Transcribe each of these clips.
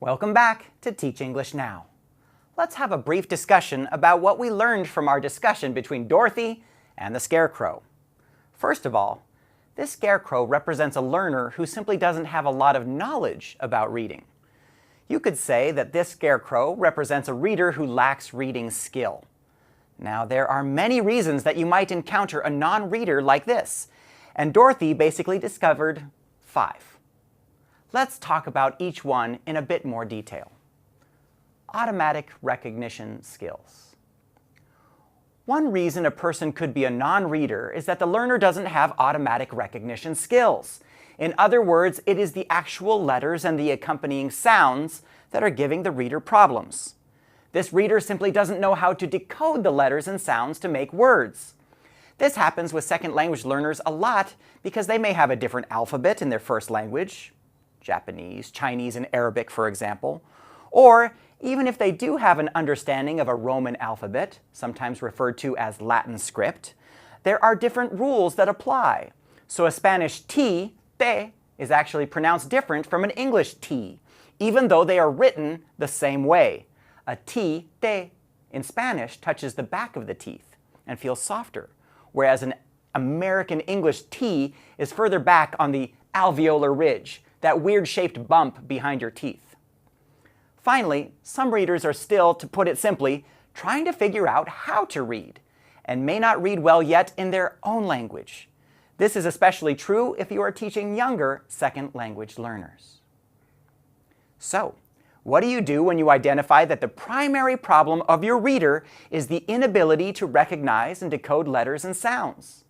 Welcome back to Teach English Now. Let's have a brief discussion about what we learned from our discussion between Dorothy and the Scarecrow. First of all, this Scarecrow represents a learner who simply doesn't have a lot of knowledge about reading. You could say that this Scarecrow represents a reader who lacks reading skill. Now, there are many reasons that you might encounter a non-reader like this, and Dorothy basically discovered 5. Let's talk about each one in a bit more detail. Automatic recognition skills. One reason a person could be a non-reader is that the learner doesn't have automatic recognition skills. In other words, it is the actual letters and the accompanying sounds that are giving the reader problems. This reader simply doesn't know how to decode the letters and sounds to make words. This happens with second language learners a lot because they may have a different alphabet in their first language, Japanese, Chinese, and Arabic, for example. Or even if they do have an understanding of a Roman alphabet, sometimes referred to as Latin script, there are different rules that apply. So a Spanish T, te, is actually pronounced different from an English T, even though they are written the same way. A T, te, in Spanish touches the back of the teeth and feels softer, whereas an American English T is further back on the alveolar ridge, that weird-shaped bump behind your teeth. Finally, some readers are still, to put it simply, trying to figure out how to read, and may not read well yet in their own language. This is especially true if you are teaching younger second language learners. So, what do you do when you identify that the primary problem of your reader is the inability to recognize and decode letters and sounds?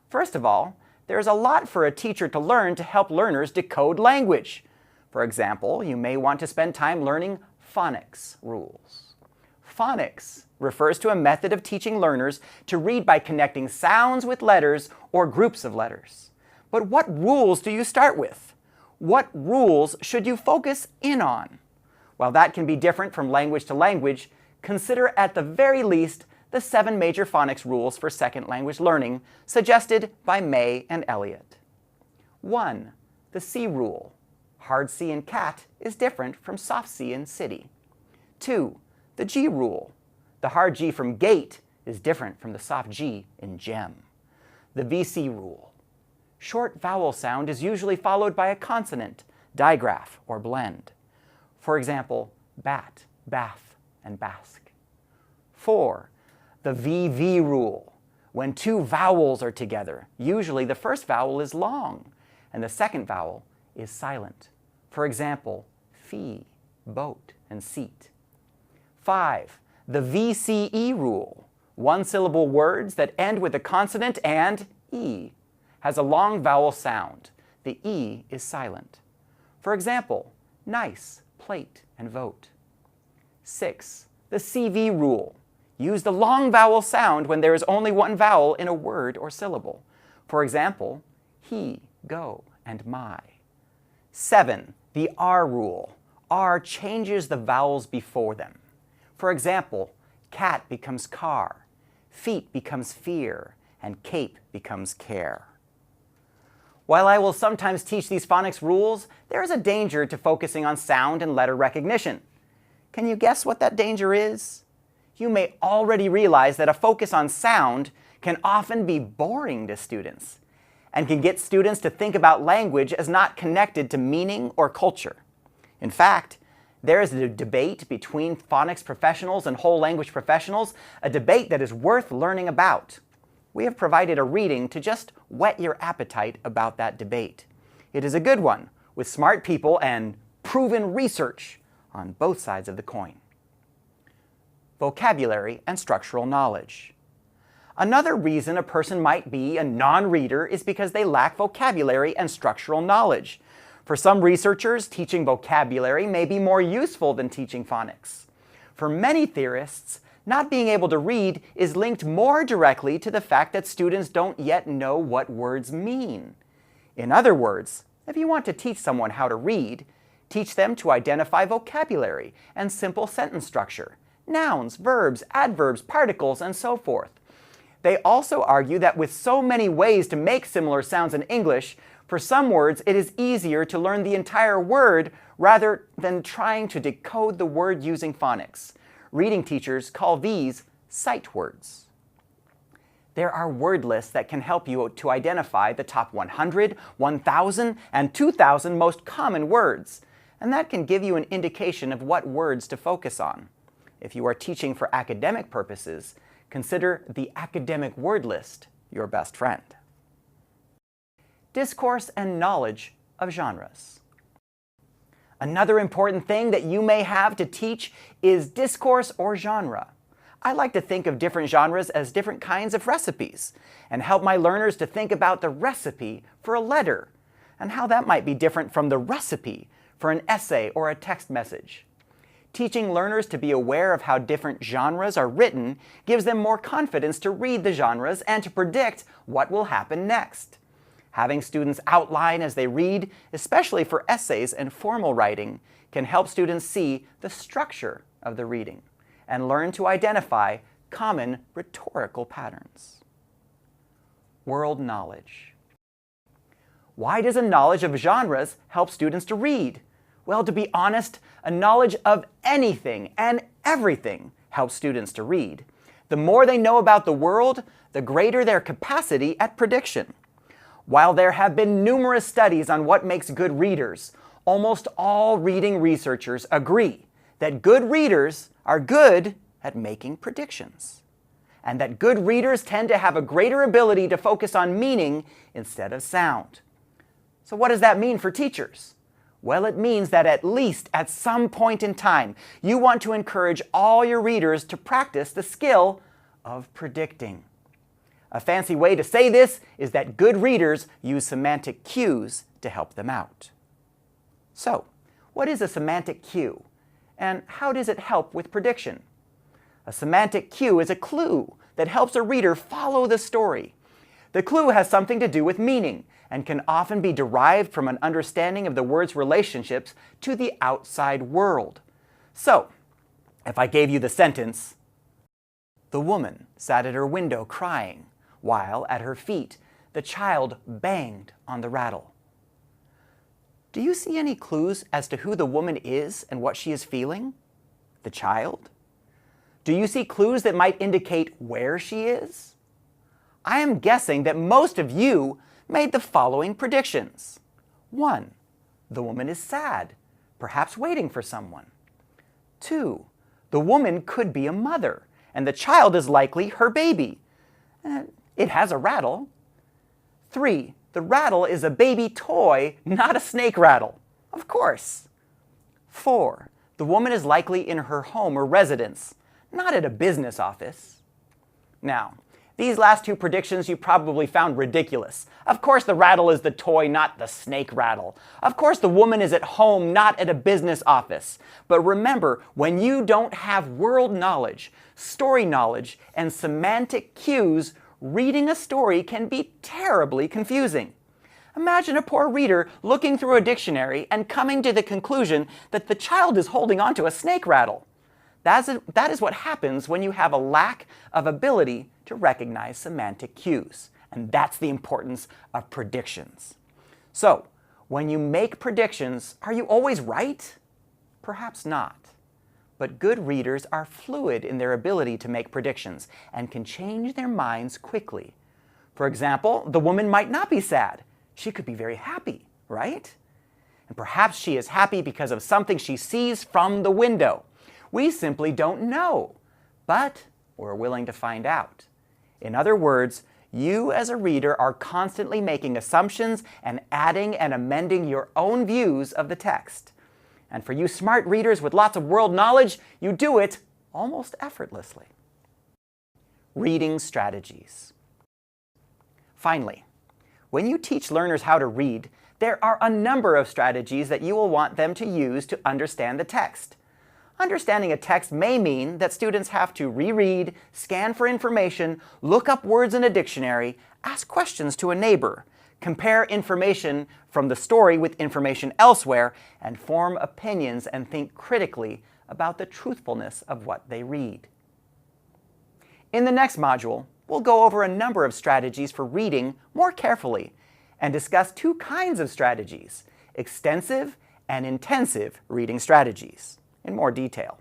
First of all, there is a lot for a teacher to learn to help learners decode language. For example, you may want to spend time learning phonics rules. Phonics refers to a method of teaching learners to read by connecting sounds with letters or groups of letters. But what rules do you start with? What rules should you focus in on? While that can be different from language to language, consider at the very least the 7 major phonics rules for second language learning suggested by May and Elliott. 1. The C rule. Hard C in cat is different from soft C in city. 2. The G rule. The hard G from gate is different from the soft G in gem. The VC rule. Short vowel sound is usually followed by a consonant, digraph, or blend. For example, bat, bath, and basque. 4. The VV rule. When 2 vowels are together, usually the first vowel is long and the second vowel is silent. For example, fee, boat, and seat. 5. The VCE rule. 1-syllable words that end with a consonant and E has a long vowel sound. The E is silent. For example, nice, plate, and vote. 6. The CV rule. Use the long vowel sound when there is only one vowel in a word or syllable. For example, he, go, and my. 7. The R rule. R changes the vowels before them. For example, cat becomes car, feet becomes fear, and cape becomes care. While I will sometimes teach these phonics rules, there is a danger to focusing on sound and letter recognition. Can you guess what that danger is? You may already realize that a focus on sound can often be boring to students and can get students to think about language as not connected to meaning or culture. In fact, there is a debate between phonics professionals and whole language professionals, a debate that is worth learning about. We have provided a reading to just whet your appetite about that debate. It is a good one, with smart people and proven research on both sides of the coin. Vocabulary and structural knowledge. Another reason a person might be a non-reader is because they lack vocabulary and structural knowledge. For some researchers, teaching vocabulary may be more useful than teaching phonics. For many theorists, not being able to read is linked more directly to the fact that students don't yet know what words mean. In other words, if you want to teach someone how to read, teach them to identify vocabulary and simple sentence structure, nouns, verbs, adverbs, particles, and so forth. They also argue that with so many ways to make similar sounds in English, For some words, it is easier to learn the entire word rather than trying to decode the word using phonics. Reading teachers call these sight words. There are word lists that can help you to identify the top 100, 1,000, and 2,000 most common words, and that can give you an indication of what words to focus on. If you are teaching for academic purposes, consider the academic word list your best friend. Discourse and knowledge of genres. Another important thing that you may have to teach is discourse or genre. I like to think of different genres as different kinds of recipes and help my learners to think about the recipe for a letter and how that might be different from the recipe for an essay or a text message. Teaching learners to be aware of how different genres are written gives them more confidence to read the genres and to predict what will happen next. Having students outline as they read, especially for essays and formal writing, can help students see the structure of the reading and learn to identify common rhetorical patterns. World knowledge. Why does a knowledge of genres help students to read? Well, to be honest, a knowledge of anything and everything helps students to read. The more they know about the world, the greater their capacity at prediction. While there have been numerous studies on what makes good readers, almost all reading researchers agree that good readers are good at making predictions, and that good readers tend to have a greater ability to focus on meaning instead of sound. So what does that mean for teachers? Well, it means that at least at some point in time, you want to encourage all your readers to practice the skill of predicting. A fancy way to say this is that good readers use semantic cues to help them out. So, what is a semantic cue? And how does it help with prediction? A semantic cue is a clue that helps a reader follow the story. The clue has something to do with meaning and can often be derived from an understanding of the word's relationships to the outside world. So, if I gave you the sentence, "The woman sat at her window crying, while at her feet the child banged on the rattle." Do you see any clues as to who the woman is and what she is feeling? The child? Do you see clues that might indicate where she is? I am guessing that most of you made the following predictions. 1. The woman is sad, perhaps waiting for someone. 2. The woman could be a mother, and the child is likely her baby. It has a rattle. 3. The rattle is a baby toy, not a snake rattle. Of course. 4. The woman is likely in her home or residence, not at a business office. Now, these last two predictions you probably found ridiculous. Of course the rattle is the toy, not the snake rattle. Of course the woman is at home, not at a business office. But remember, when you don't have world knowledge, story knowledge, and semantic cues, reading a story can be terribly confusing. Imagine a poor reader looking through a dictionary and coming to the conclusion that the child is holding onto a snake rattle. That is what happens when you have a lack of ability to recognize semantic cues. And that's the importance of predictions. So, when you make predictions, are you always right? Perhaps not. But good readers are fluid in their ability to make predictions and can change their minds quickly. For example, the woman might not be sad. She could be very happy, right? And perhaps she is happy because of something she sees from the window. We simply don't know, but we're willing to find out. In other words, you as a reader are constantly making assumptions and adding and amending your own views of the text. And for you smart readers with lots of world knowledge, you do it almost effortlessly. Reading strategies. Finally, when you teach learners how to read, there are a number of strategies that you will want them to use to understand the text. Understanding a text may mean that students have to reread, scan for information, look up words in a dictionary, ask questions to a neighbor, compare information from the story with information elsewhere, and form opinions and think critically about the truthfulness of what they read. In the next module, we'll go over a number of strategies for reading more carefully and discuss two kinds of strategies, extensive and intensive reading strategies, in more detail.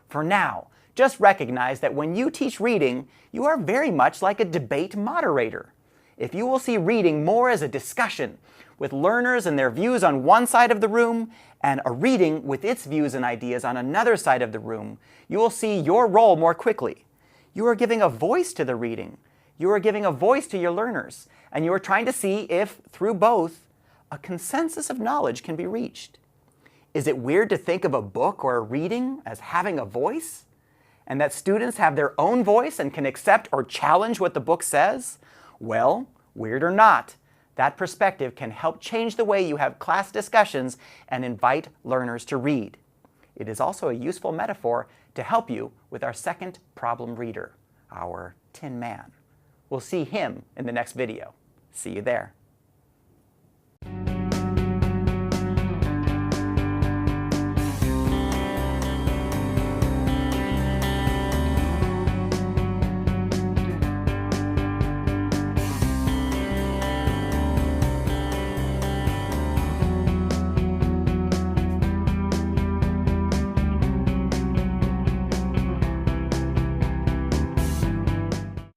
For now, just recognize that when you teach reading, you are very much like a debate moderator. If you will see reading more as a discussion, with learners and their views on one side of the room, and a reading with its views and ideas on another side of the room, you will see your role more quickly. You are giving a voice to the reading. You are giving a voice to your learners, and you are trying to see if, through both, a consensus of knowledge can be reached. Is it weird to think of a book or a reading as having a voice? And that students have their own voice and can accept or challenge what the book says? Well, weird or not, that perspective can help change the way you have class discussions and invite learners to read. It is also a useful metaphor to help you with our second problem reader, our Tin Man. We'll see him in the next video. See you there.